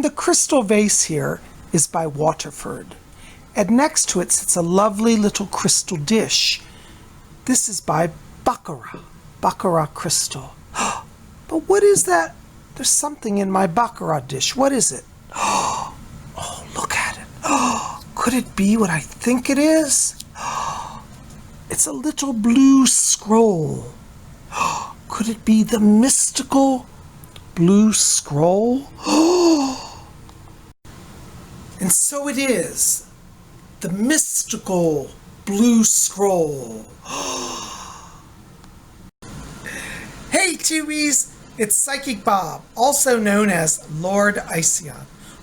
And the crystal vase here is by Waterford. And next to it sits a lovely little crystal dish. This is by Baccarat crystal. But what is that? There's something in my Baccarat dish. What is it? Oh, look at it. Could it be what I think it is? It's a little blue scroll. Could it be the mystical blue scroll? And so it is. The mystical blue scroll. Hey Tubies, it's Psychic Bob, also known as Lord Ision.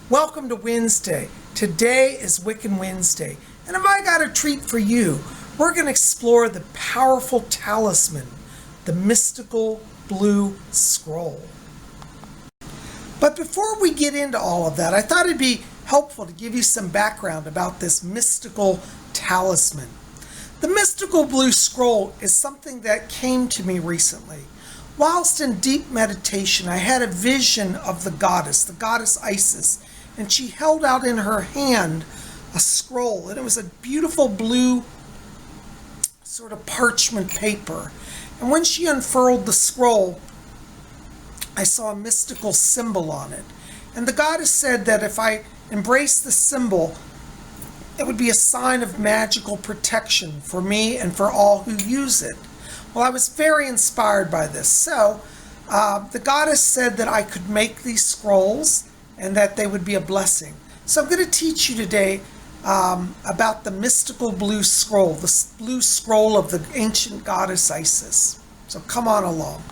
Welcome to Wednesday. Today is Wiccan Wednesday, and have I got a treat for you? We're going to explore the powerful talisman, the Mystical Blue Scroll. But before we get into all of that, I thought it'd be helpful to give you some background about this mystical talisman. The Mystical Blue Scroll is something that came to me recently. Whilst in deep meditation, I had a vision of the goddess Isis, and she held out in her hand a scroll, and it was a beautiful blue sort of parchment paper. And when she unfurled the scroll, I saw a mystical symbol on it. And the goddess said that if I embraced the symbol, it would be a sign of magical protection for me and for all who use it. Well, I was very inspired by this. So the goddess said that I could make these scrolls and that they would be a blessing. So I'm going to teach you today about the Mystical Blue Scroll, the blue scroll of the ancient goddess Isis. So come on along.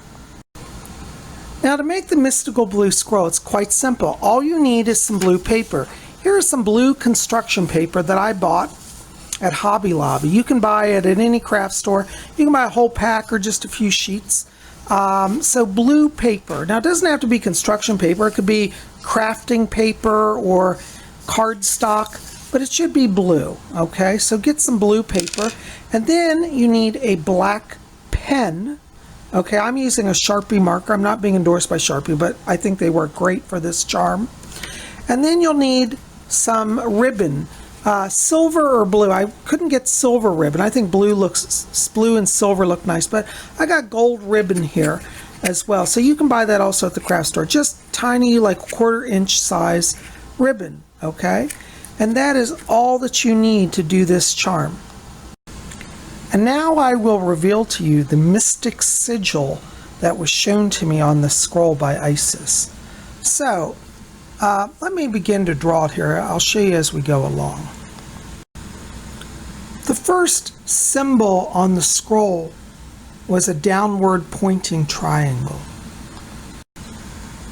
Now to make the Mystical Blue Scroll, it's quite simple. All you need is some blue paper. Here is some blue construction paper that I bought at Hobby Lobby. You can buy it at any craft store. You can buy a whole pack or just a few sheets. So blue paper. Now it doesn't have to be construction paper. It could be crafting paper or cardstock, but it should be blue. Okay, so get some blue paper. And then you need a black pen. Okay, I'm using a Sharpie marker. I'm not being endorsed by Sharpie, but I think they work great for this charm. And then you'll need some ribbon, silver or blue. I couldn't get silver ribbon. I think blue and silver look nice, but I got gold ribbon here as well. So you can buy that also at the craft store. Just tiny, like 1/4 inch size ribbon, okay? And that is all that you need to do this charm. And now I will reveal to you the mystic sigil that was shown to me on the scroll by Isis. So, let me begin to draw it here. I'll show you as we go along. The first symbol on the scroll was a downward pointing triangle.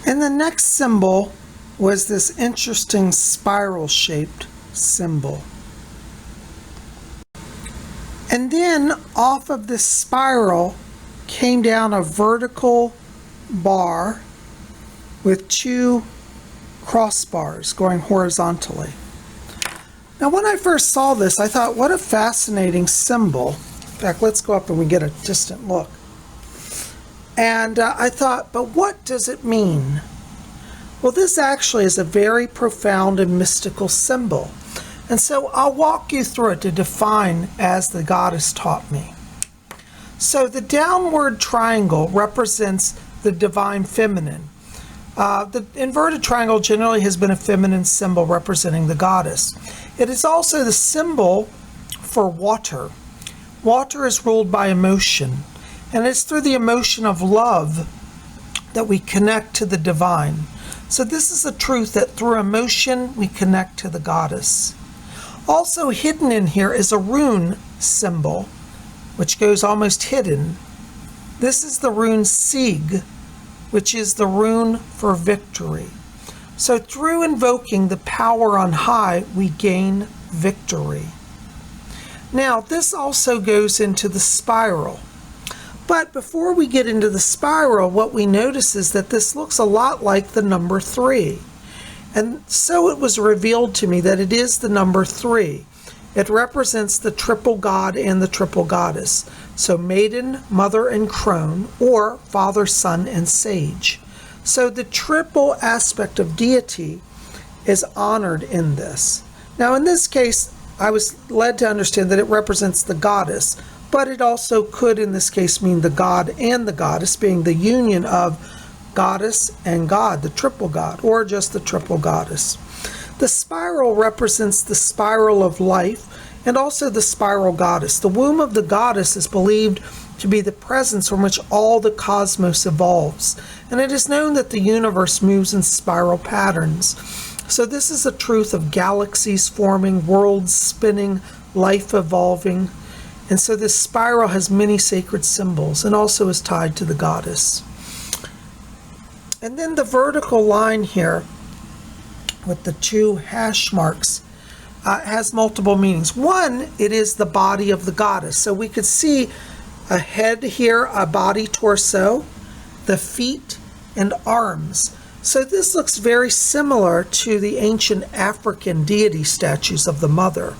And the next symbol was this interesting spiral-shaped symbol. And then off of this spiral came down a vertical bar with 2 crossbars going horizontally. Now when I first saw this, I thought, what a fascinating symbol. In fact, let's go up and we get a distant look. And I thought, but what does it mean? Well, this actually is a very profound and mystical symbol. And so I'll walk you through it to define as the goddess taught me. So the downward triangle represents the divine feminine. The inverted triangle generally has been a feminine symbol representing the goddess. It is also the symbol for water. Water is ruled by emotion, and it's through the emotion of love that we connect to the divine. So this is the truth that through emotion we connect to the goddess. Also hidden in here is a rune symbol, which goes almost hidden. This is the rune Sig, which is the rune for victory. So through invoking the power on high, we gain victory. Now, this also goes into the spiral. But before we get into the spiral, what we notice is that this looks a lot like the number 3. And so it was revealed to me that it is the number 3. It represents the triple god and the triple goddess. So maiden, mother, and crone, or father, son, and sage. So the triple aspect of deity is honored in this. Now in this case, I was led to understand that it represents the goddess, but it also could in this case mean the god and the goddess, being the union of goddess and god, the triple god, or just the triple goddess. The spiral represents the spiral of life and also the spiral goddess. The womb of the goddess is believed to be the presence from which all the cosmos evolves, and it is known that the universe moves in spiral patterns. So this is a truth of galaxies forming, worlds spinning, life evolving. And so this spiral has many sacred symbols and also is tied to the goddess. And then the vertical line here with the two hash marks has multiple meanings. One, it is the body of the goddess. So we could see a head here, a body, torso, the feet, and arms. So this looks very similar to the ancient African deity statues of the mother.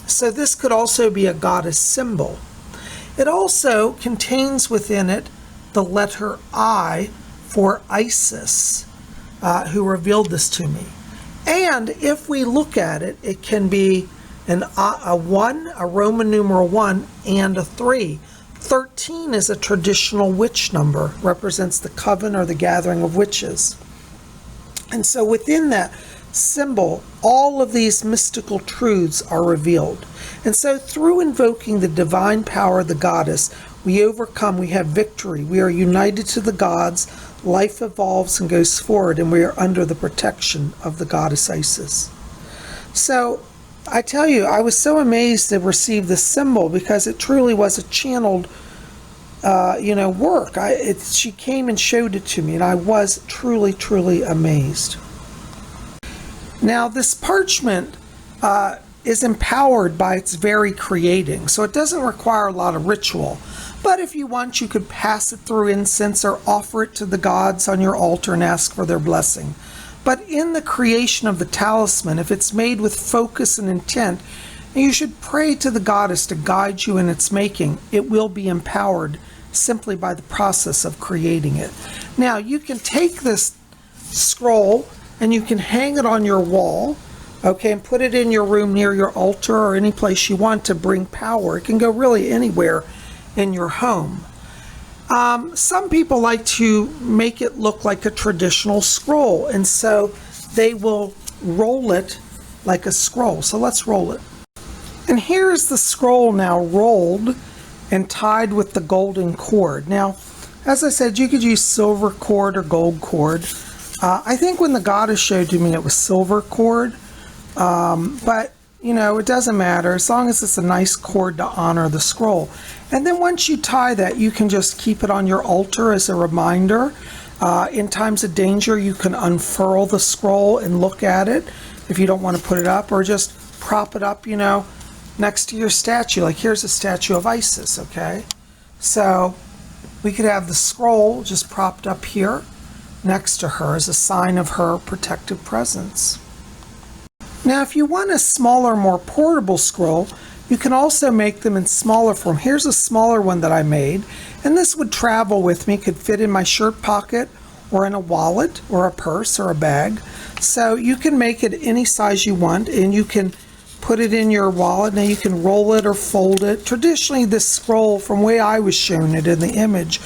So this could also be a goddess symbol. It also contains within it the letter I for Isis, who revealed this to me. And if we look at it, it can be a 1, a Roman numeral 1, and a 3. 13 is a traditional witch number, represents the coven or the gathering of witches. And so within that symbol, all of these mystical truths are revealed. And so through invoking the divine power of the goddess, we overcome, we have victory, we are united to the gods, life evolves and goes forward, and we are under the protection of the goddess Isis. So I tell you, I was so amazed to receive this symbol because it truly was a channeled work. She came and showed it to me, and I was truly, truly amazed. Now, this parchment is empowered by its very creating, so it doesn't require a lot of ritual. But if you want, you could pass it through incense or offer it to the gods on your altar and ask for their blessing. But in the creation of the talisman, if it's made with focus and intent, you should pray to the goddess to guide you in its making. It will be empowered simply by the process of creating it. Now, you can take this scroll and you can hang it on your wall, okay, and put it in your room near your altar or any place you want to bring power. It can go really anywhere in your home. Some people like to make it look like a traditional scroll, and so they will roll it like a scroll. So let's roll it. And here is the scroll now rolled and tied with the golden cord. Now, as I said, you could use silver cord or gold cord. I think when the goddess showed to me it was silver cord, but it doesn't matter as long as it's a nice cord to honor the scroll. And then once you tie that, you can just keep it on your altar as a reminder. In times of danger, you can unfurl the scroll and look at it if you don't want to put it up, or just prop it up, next to your statue. Like here's a statue of Isis, okay? So we could have the scroll just propped up here next to her as a sign of her protective presence. Now, if you want a smaller, more portable scroll, you can also make them in smaller form. Here's a smaller one that I made, and this would travel with me, could fit in my shirt pocket or in a wallet or a purse or a bag. So you can make it any size you want, and you can put it in your wallet. Now you can roll it or fold it. Traditionally, this scroll, from the way I was shown it in the image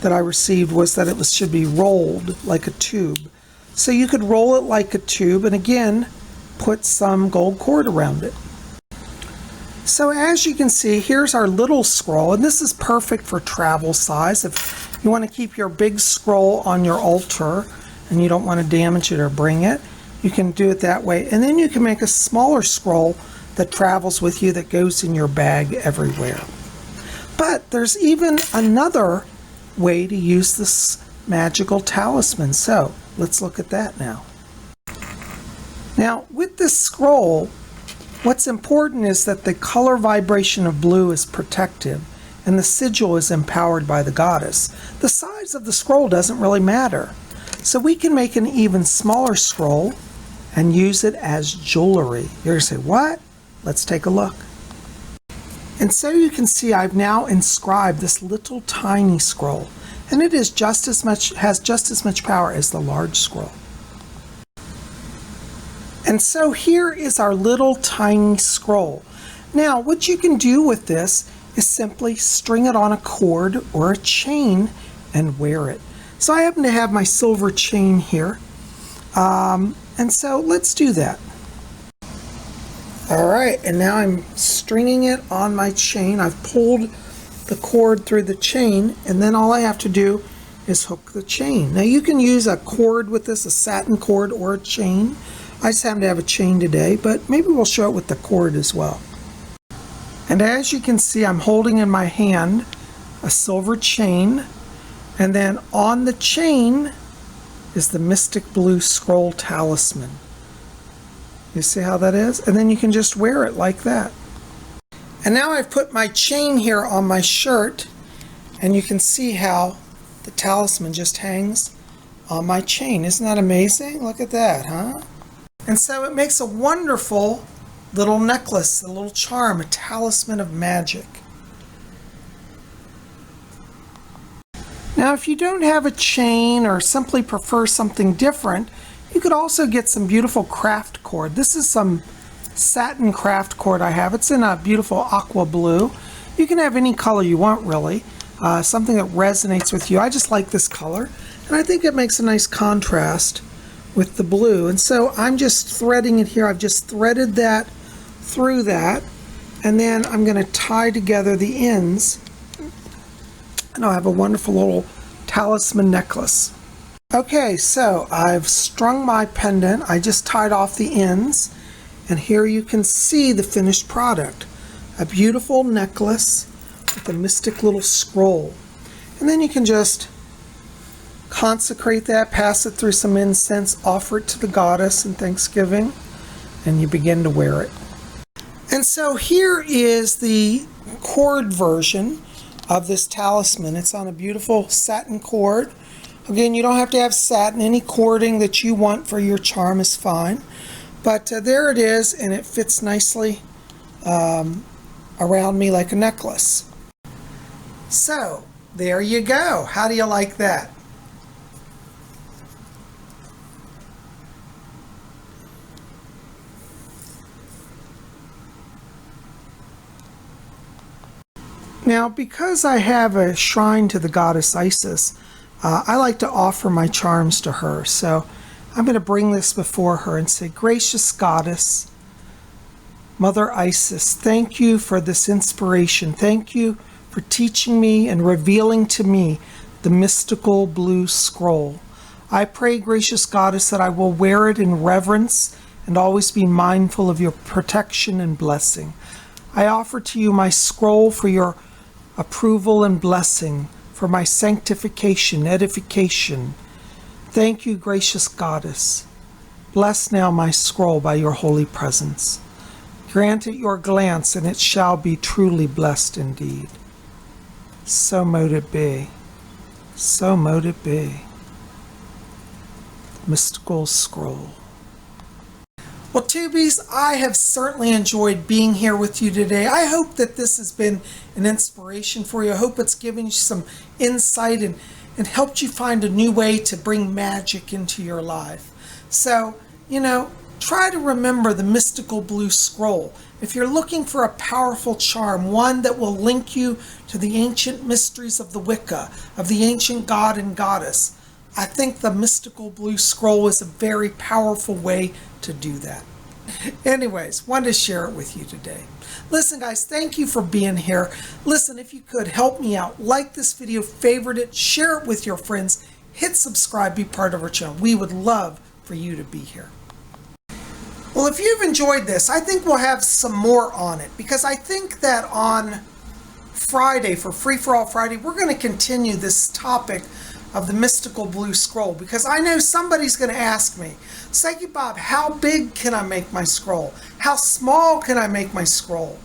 that I received, was that it should be rolled like a tube. So you could roll it like a tube, and again, put some gold cord around it. So as you can see, here's our little scroll, and this is perfect for travel size. If you want to keep your big scroll on your altar and you don't want to damage it or bring it, you can do it that way. And then you can make a smaller scroll that travels with you, that goes in your bag everywhere. But there's even another way to use this magical talisman. So let's look at that now. Now, with this scroll, what's important is that the color vibration of blue is protective and the sigil is empowered by the goddess. The size of the scroll doesn't really matter. So we can make an even smaller scroll and use it as jewelry. You're going to say, what? Let's take a look. And so you can see I've now inscribed this little tiny scroll, and it is has just as much power as the large scroll. And so here is our little tiny scroll. Now, what you can do with this is simply string it on a cord or a chain and wear it. So I happen to have my silver chain here. And so let's do that. All right, and now I'm stringing it on my chain. I've pulled the cord through the chain, and then all I have to do is hook the chain. Now you can use a cord with this, a satin cord or a chain. I just happen to have a chain today, but maybe we'll show it with the cord as well. And as you can see, I'm holding in my hand a silver chain, and then on the chain is the Mystic Blue Scroll Talisman. You see how that is? And then you can just wear it like that. And now I've put my chain here on my shirt, and you can see how the talisman just hangs on my chain. Isn't that amazing? Look at that, huh? And so it makes a wonderful little necklace, a little charm, a talisman of magic. Now, if you don't have a chain or simply prefer something different, you could also get some beautiful craft cord. This is some satin craft cord I have. It's in a beautiful aqua blue. You can have any color you want, really. Something that resonates with you. I just like this color, and I think it makes a nice contrast with the blue. And so I'm just threading it here. I've just threaded that through that, and then I'm going to tie together the ends, and I'll have a wonderful little talisman necklace. Okay, so I've strung my pendant. I just tied off the ends, and here you can see the finished product. A beautiful necklace with a mystic little scroll. And then you can just consecrate that, pass it through some incense, offer it to the goddess in thanksgiving, and you begin to wear it. And so here is the cord version of this talisman. It's on a beautiful satin cord. Again, you don't have to have satin. Any cording that you want for your charm is fine. But there it is, and it fits nicely around me like a necklace. So, there you go. How do you like that? Now, because I have a shrine to the goddess Isis, I like to offer my charms to her. So I'm going to bring this before her and say, Gracious Goddess, Mother Isis, thank you for this inspiration. Thank you for teaching me and revealing to me the mystical blue scroll. I pray, Gracious Goddess, that I will wear it in reverence and always be mindful of your protection and blessing. I offer to you my scroll for your approval and blessing, for my sanctification, edification. Thank you, gracious Goddess. Bless now my scroll by your holy presence. Grant it your glance, and it shall be truly blessed indeed. So mote it be. So mote it be. Mystical Scroll. Well, Tubies, I have certainly enjoyed being here with you today. I hope that this has been an inspiration for you. I hope it's given you some insight and helped you find a new way to bring magic into your life. So, try to remember the Mystical Blue Scroll. If you're looking for a powerful charm, one that will link you to the ancient mysteries of the Wicca, of the ancient god and goddess, I think the Mystical Blue Scroll is a very powerful way to do that. Anyways, wanted to share it with you today. Listen, guys, thank you for being here. Listen, if you could help me out, like this video, favorite it, share it with your friends, hit subscribe, be part of our channel. We would love for you to be here. Well, if you've enjoyed this, I think we'll have some more on it, because I think that on Friday, for Free For All Friday, we're going to continue this topic of the Mystical Blue Scroll, because I know somebody's going to ask me, Psychic Bob, how big can I make my scroll? How small can I make my scroll?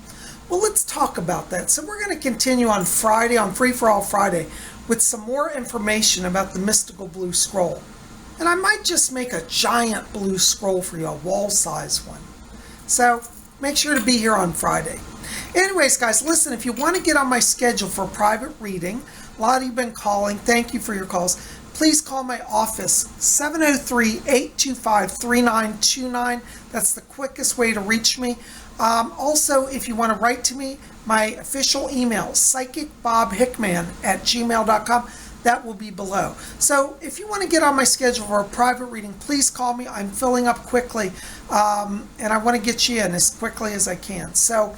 Well, let's talk about that. So we're going to continue on Friday, on Free For All Friday, with some more information about the Mystical Blue Scroll. And I might just make a giant blue scroll for you, a wall-size one. So make sure to be here on Friday. Anyways, guys, listen, if you want to get on my schedule for a private reading, a lot of you have been calling. Thank you for your calls. please call my office, 703-825-3929. That's the quickest way to reach me. Also, if you want to write to me, my official email, PsychicBobHickman@gmail.com. That will be below. So if you want to get on my schedule for a private reading, please call me. I'm filling up quickly, and I want to get you in as quickly as I can. So,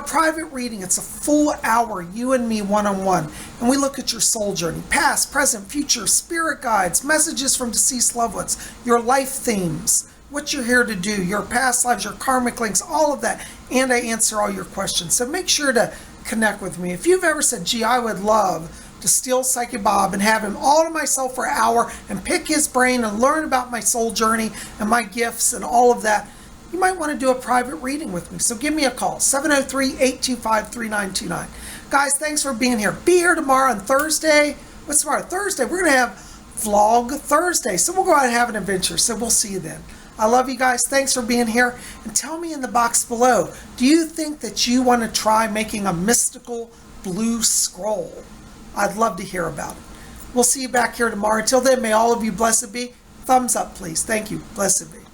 private reading, it's a full hour, you and me one-on-one, and we look at your soul journey, past, present, future, spirit guides, messages from deceased loved ones, your life themes, what you're here to do, your past lives, your karmic links, all of that, and I answer all your questions. So make sure to connect with me. If you've ever said, gee, I would love to steal Psychic Bob and have him all to myself for an hour and pick his brain and learn about my soul journey and my gifts and all of that, you might want to do a private reading with me. So give me a call, 703-825-3929. Guys, thanks for being here. Be here tomorrow on Thursday. What's tomorrow? Thursday. We're going to have Vlog Thursday. So we'll go out and have an adventure. So we'll see you then. I love you guys. Thanks for being here. And tell me in the box below, do you think that you want to try making a mystical blue scroll? I'd love to hear about it. We'll see you back here tomorrow. Until then, may all of you blessed be. Thumbs up, please. Thank you. Blessed be.